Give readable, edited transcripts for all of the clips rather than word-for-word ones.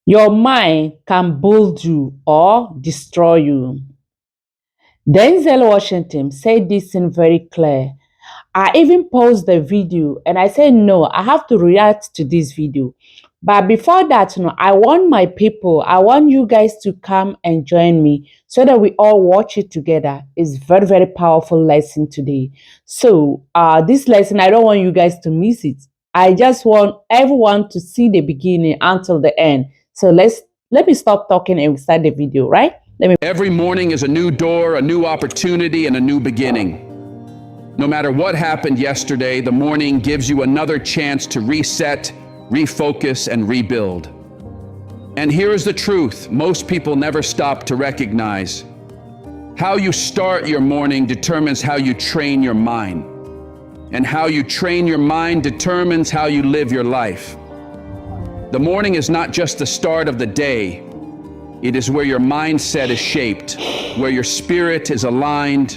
Your mind can build you or destroy you. Denzel Washington said this in very clear. I even paused the video and I said, no, I have to react to this video. But before that, I want my people, I want you guys to come and join me so that we all watch it together. It's very, very powerful lesson today. So this lesson, I don't want you guys to miss it. I just want everyone to see the beginning until the end. So let me stop talking and start the video, right? Every morning is a new door, a new opportunity, and a new beginning. No matter what happened yesterday, the morning gives you another chance to reset, refocus, and rebuild. And here is the truth most people never stop to recognize. How you start your morning determines how you train your mind. And how you train your mind determines how you live your life. The morning is not just the start of the day. It is where your mindset is shaped, where your spirit is aligned,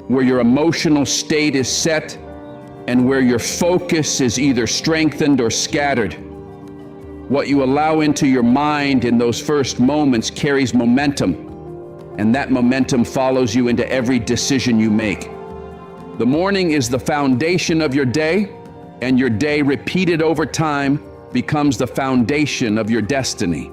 where your emotional state is set, and where your focus is either strengthened or scattered. What you allow into your mind in those first moments carries momentum, and that momentum follows you into every decision you make. The morning is the foundation of your day, and your day repeated over time becomes the foundation of your destiny.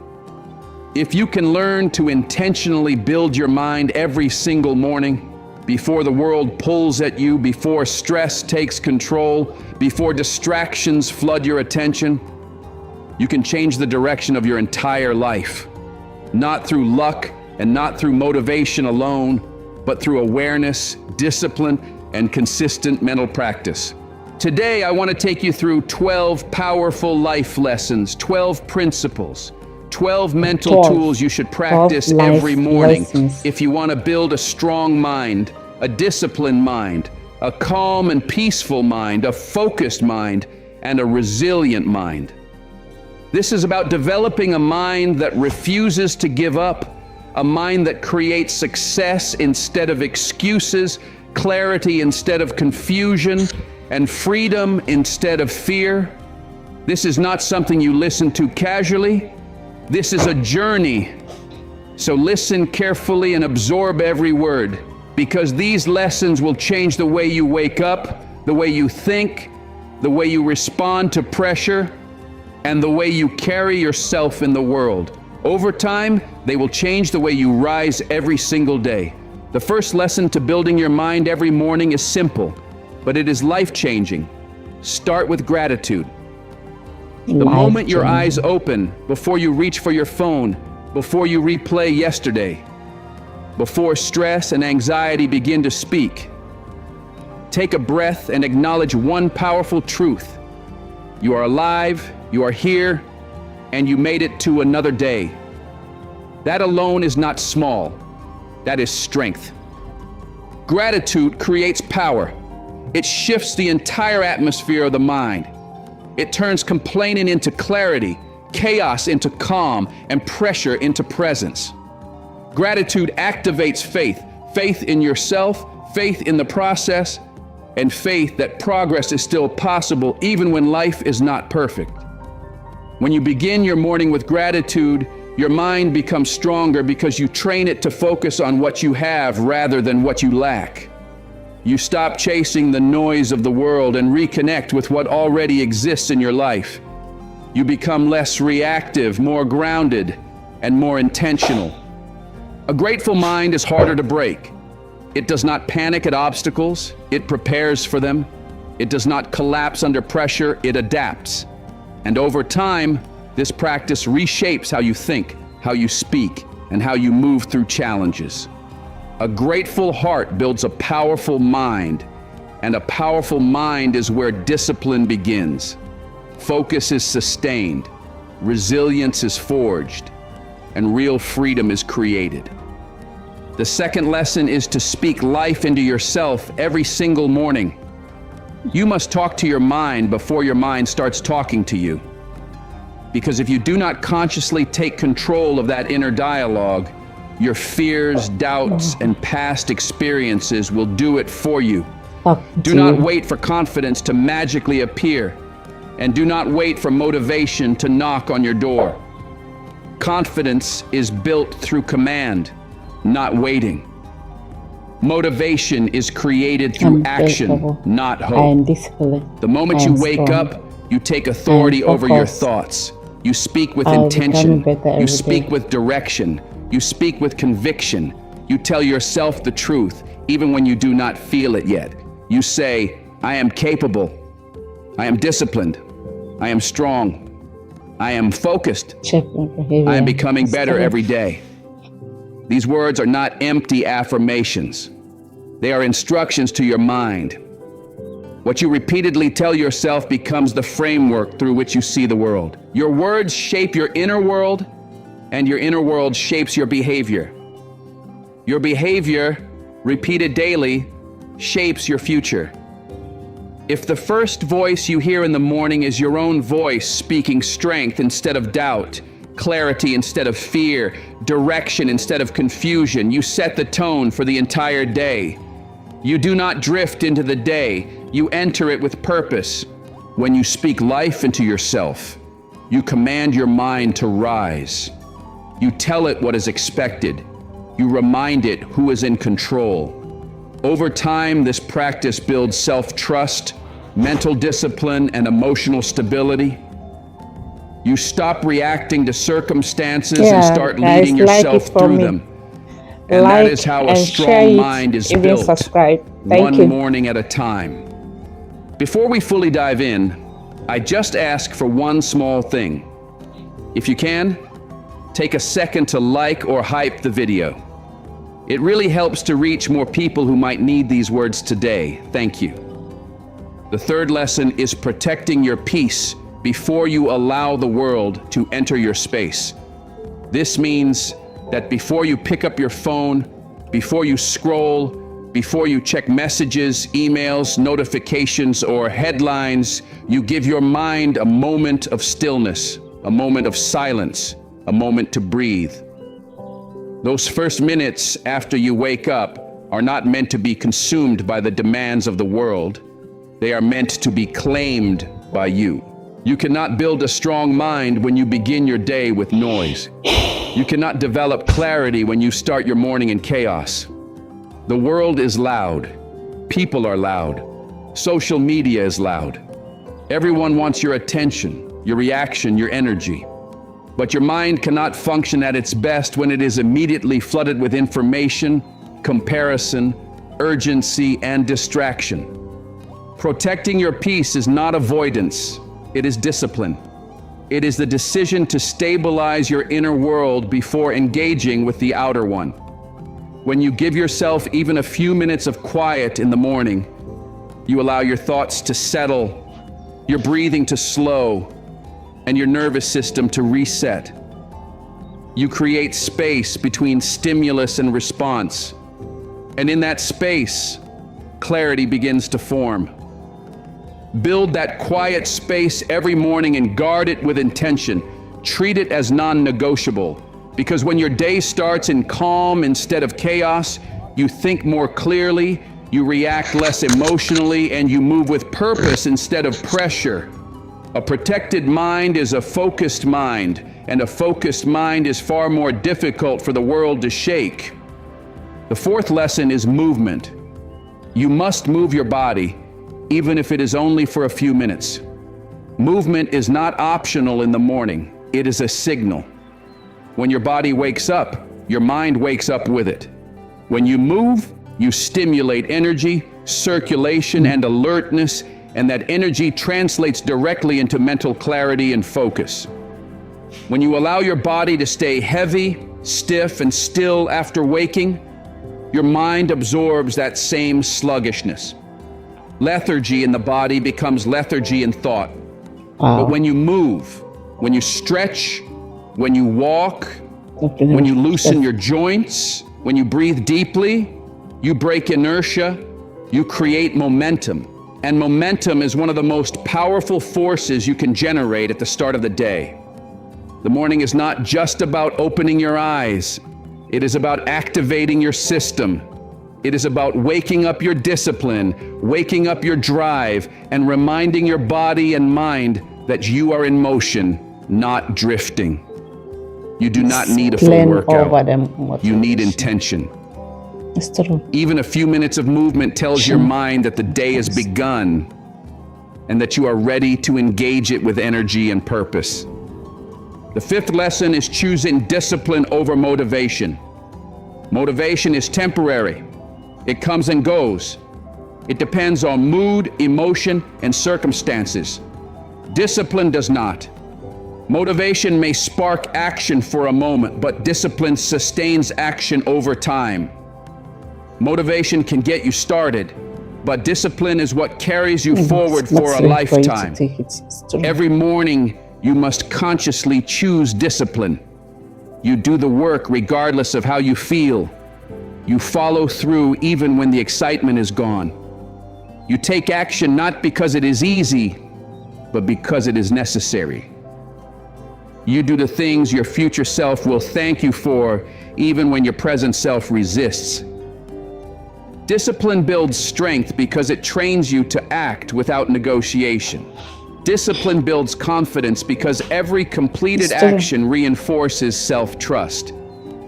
If you can learn to intentionally build your mind every single morning, before the world pulls at you, before stress takes control, before distractions flood your attention, you can change the direction of your entire life. Not through luck and not through motivation alone, but through awareness, discipline, and consistent mental practice. Today, I want to take you through 12 powerful life lessons, 12 principles, 12 mental tools you should practice every morning if you want to build a strong mind, a disciplined mind, a calm and peaceful mind, a focused mind, and a resilient mind. This is about developing a mind that refuses to give up, a mind that creates success instead of excuses, clarity instead of confusion, and freedom instead of fear. This is not something you listen to casually. This is a journey, so listen carefully and absorb every word, because these lessons will change the way you wake up, the way you think, the way you respond to pressure, and the way you carry yourself in the world. Over time, they will change the way you rise every single day. The first lesson to building your mind every morning is simple, but it is life-changing. Start with gratitude. The moment your eyes open, before you reach for your phone, before you replay yesterday, before stress and anxiety begin to speak, take a breath and acknowledge one powerful truth. You are alive, you are here, and you made it to another day. That alone is not small, that is strength. Gratitude creates power. It shifts the entire atmosphere of the mind. It turns complaining into clarity, chaos into calm, and pressure into presence. Gratitude activates faith, faith in yourself, faith in the process, and faith that progress is still possible even when life is not perfect. When you begin your morning with gratitude, your mind becomes stronger because you train it to focus on what you have rather than what you lack. You stop chasing the noise of the world and reconnect with what already exists in your life. You become less reactive, more grounded, and more intentional. A grateful mind is harder to break. It does not panic at obstacles, it prepares for them. It does not collapse under pressure, it adapts. And over time, this practice reshapes how you think, how you speak, and how you move through challenges. A grateful heart builds a powerful mind, and a powerful mind is where discipline begins. Focus is sustained, resilience is forged, and real freedom is created. The second lesson is to speak life into yourself every single morning. You must talk to your mind before your mind starts talking to you. Because if you do not consciously take control of that inner dialogue, your fears, doubts, and past experiences will do it for you. Do not wait for confidence to magically appear, and do not wait for motivation to knock on your door. Confidence is built through command, not waiting. Motivation is created through I'm action, capable. not I hope. am disciplined. The moment I you am wake strong. up, you take authority over your focused. thoughts. You speak with I will intention. become better You every speak day. with direction. You speak with conviction. You tell yourself the truth, even when you do not feel it yet. You say, I am capable. I am disciplined. I am strong. I am focused. Check my behavior. I am becoming better Stay. every day. These words are not empty affirmations. They are instructions to your mind. What you repeatedly tell yourself becomes the framework through which you see the world. Your words shape your inner world, and your inner world shapes your behavior. Your behavior, repeated daily, shapes your future. If the first voice you hear in the morning is your own voice speaking strength instead of doubt, clarity instead of fear, direction instead of confusion, you set the tone for the entire day. You do not drift into the day, you enter it with purpose. When you speak life into yourself, you command your mind to rise. You tell it what is expected. You remind it who is in control. Over time, this practice builds self-trust, mental discipline, and emotional stability. You stop reacting to circumstances and Yeah, start guys, leading like yourself it for through me. them. And that is how a and share strong it, mind is even built, subscribe. Thank one you. morning at a time. Before we fully dive in, I just ask for one small thing. If you can, take a second to like or hype the video. It really helps to reach more people who might need these words today. Thank you. The third lesson is protecting your peace before you allow the world to enter your space. This means that before you pick up your phone, before you scroll, before you check messages, emails, notifications, or headlines, you give your mind a moment of stillness, a moment of silence, a moment to breathe. Those first minutes after you wake up are not meant to be consumed by the demands of the world. They are meant to be claimed by you. You cannot build a strong mind when you begin your day with noise. You cannot develop clarity when you start your morning in chaos. The world is loud. People are loud. Social media is loud. Everyone wants your attention, your reaction, your energy. But your mind cannot function at its best when it is immediately flooded with information, comparison, urgency, and distraction. Protecting your peace is not avoidance, it is discipline. It is the decision to stabilize your inner world before engaging with the outer one. When you give yourself even a few minutes of quiet in the morning, you allow your thoughts to settle, your breathing to slow, and your nervous system to reset. You create space between stimulus and response. And in that space, clarity begins to form. Build that quiet space every morning and guard it with intention. Treat it as non-negotiable. Because when your day starts in calm instead of chaos, you think more clearly, you react less emotionally, and you move with purpose instead of pressure. A protected mind is a focused mind, and a focused mind is far more difficult for the world to shake. The fourth lesson is movement. You must move your body, even if it is only for a few minutes. Movement is not optional in the morning, it is a signal. When your body wakes up, your mind wakes up with it. When you move, you stimulate energy, circulation, and alertness, and that energy translates directly into mental clarity and focus. When you allow your body to stay heavy, stiff, and still after waking, your mind absorbs that same sluggishness. Lethargy in the body becomes lethargy in thought. But when you move, when you stretch, when you walk, when you loosen your joints, when you breathe deeply, you break inertia, you create momentum. And momentum is one of the most powerful forces you can generate at the start of the day. The morning is not just about opening your eyes. It is about activating your system. It is about waking up your discipline, waking up your drive, and reminding your body and mind that you are in motion, not drifting. You do not need a full Plan workout. over them. You need intention. It's true. Even a few minutes of movement tells your mind that the day has begun and that you are ready to engage it with energy and purpose. The fifth lesson is choosing discipline over motivation. Motivation is temporary. It comes and goes. It depends on mood, emotion, and circumstances. Discipline does not. Motivation may spark action for a moment, but discipline sustains action over time. Motivation can get you started, but discipline is what carries you forward for a lifetime. Every morning, you must consciously choose discipline. You do the work regardless of how you feel. You follow through even when the excitement is gone. You take action not because it is easy, but because it is necessary. You do the things your future self will thank you for, even when your present self resists. Discipline builds strength because it trains you to act without negotiation. Discipline builds confidence because every completed action reinforces self-trust.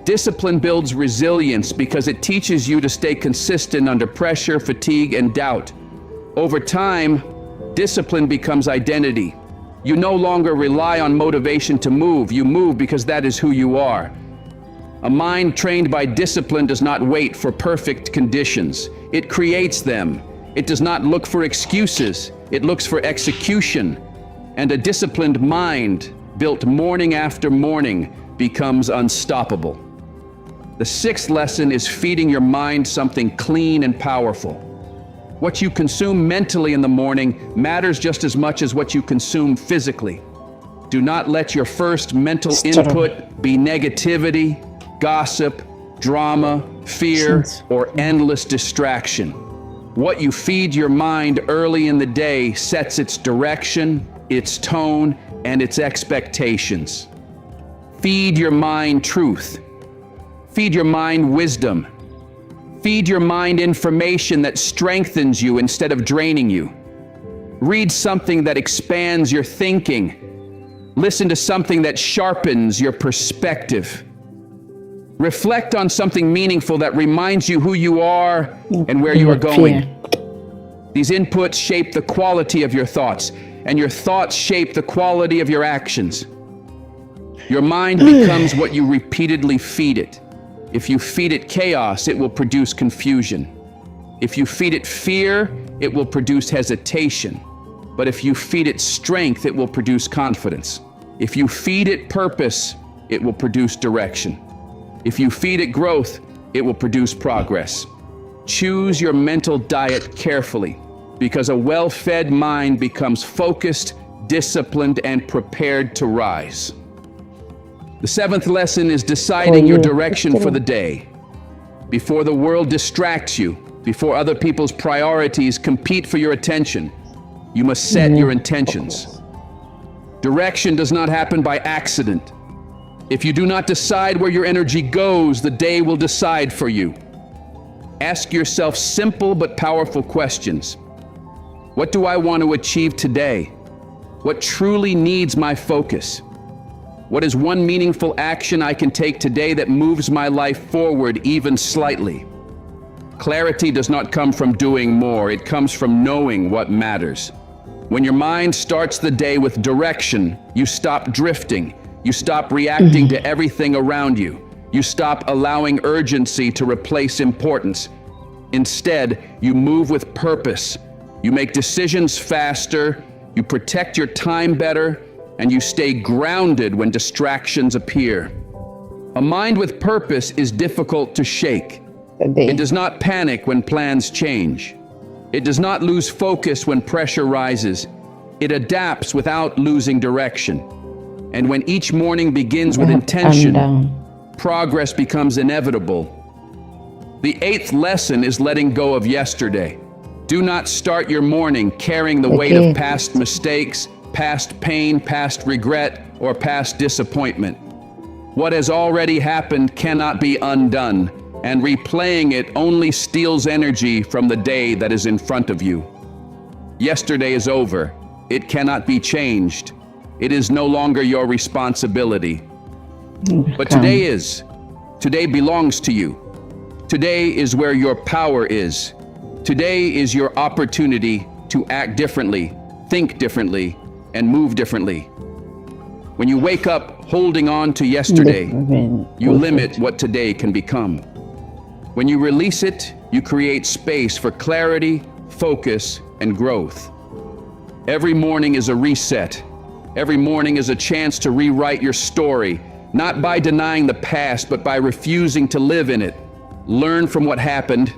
Discipline builds resilience because it teaches you to stay consistent under pressure, fatigue, and doubt. Over time, discipline becomes identity. You no longer rely on motivation to move. You move because that is who you are. A mind trained by discipline does not wait for perfect conditions. It creates them. It does not look for excuses. It looks for execution. And a disciplined mind, built morning after morning, becomes unstoppable. The sixth lesson is feeding your mind something clean and powerful. What you consume mentally in the morning matters just as much as what you consume physically. Do not let your first mental input be negativity, gossip, drama, fear, or endless distraction. What you feed your mind early in the day sets its direction, its tone, and its expectations. Feed your mind truth. Feed your mind wisdom. Feed your mind information that strengthens you instead of draining you. Read something that expands your thinking. Listen to something that sharpens your perspective. Reflect on something meaningful that reminds you who you are and where you are going. These inputs shape the quality of your thoughts, and your thoughts shape the quality of your actions. Your mind becomes what you repeatedly feed it. If you feed it chaos, it will produce confusion. If you feed it fear, it will produce hesitation. But if you feed it strength, it will produce confidence. If you feed it purpose, it will produce direction. If you feed it growth, it will produce progress. Choose your mental diet carefully, because a well-fed mind becomes focused, disciplined, and prepared to rise. The seventh lesson is deciding your direction for the day. Before the world distracts you, before other people's priorities compete for your attention, you must set your intentions. Direction does not happen by accident. If you do not decide where your energy goes, the day will decide for you. Ask yourself simple but powerful questions. What do I want to achieve today? What truly needs my focus? What is one meaningful action I can take today that moves my life forward even slightly? Clarity does not come from doing more. It comes from knowing what matters. When your mind starts the day with direction, you stop drifting. You stop reacting to everything around you. You stop allowing urgency to replace importance. Instead, you move with purpose. You make decisions faster, you protect your time better, and you stay grounded when distractions appear. A mind with purpose is difficult to shake. It does not panic when plans change. It does not lose focus when pressure rises. It adapts without losing direction. And when each morning begins with intention, progress becomes inevitable. The eighth lesson is letting go of yesterday. Do not start your morning carrying the weight of past mistakes, past pain, past regret, or past disappointment. What has already happened cannot be undone, and replaying it only steals energy from the day that is in front of you. Yesterday is over. It cannot be changed. It is no longer your responsibility. But today belongs to you. Today is where your power is. Today is your opportunity to act differently, think differently, and move differently. When you wake up holding on to yesterday, you limit what today can become. When you release it, you create space for clarity, focus, and growth. Every morning is a reset. Every morning is a chance to rewrite your story, not by denying the past, but by refusing to live in it. Learn from what happened,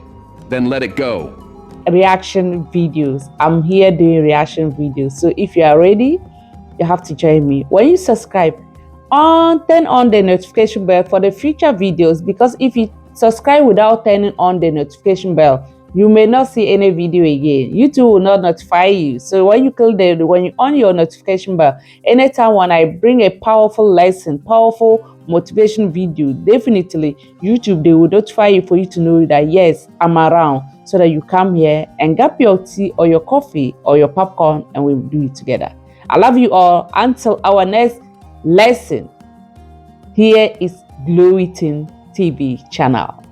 then let it go. Reaction videos. I'm here doing reaction videos. So if you are ready, you have to join me. When you subscribe, turn on the notification bell for the future videos, because if you subscribe without turning on the notification bell, you may not see any video again. YouTube will not notify you. So when you on your notification bell, anytime when I bring a powerful lesson, powerful motivation video, definitely YouTube, they will notify you for you to know that yes, I'm around, so that you come here and grab your tea or your coffee or your popcorn and we'll do it together. I love you all. Until our next lesson, here is Glow Eating TV channel.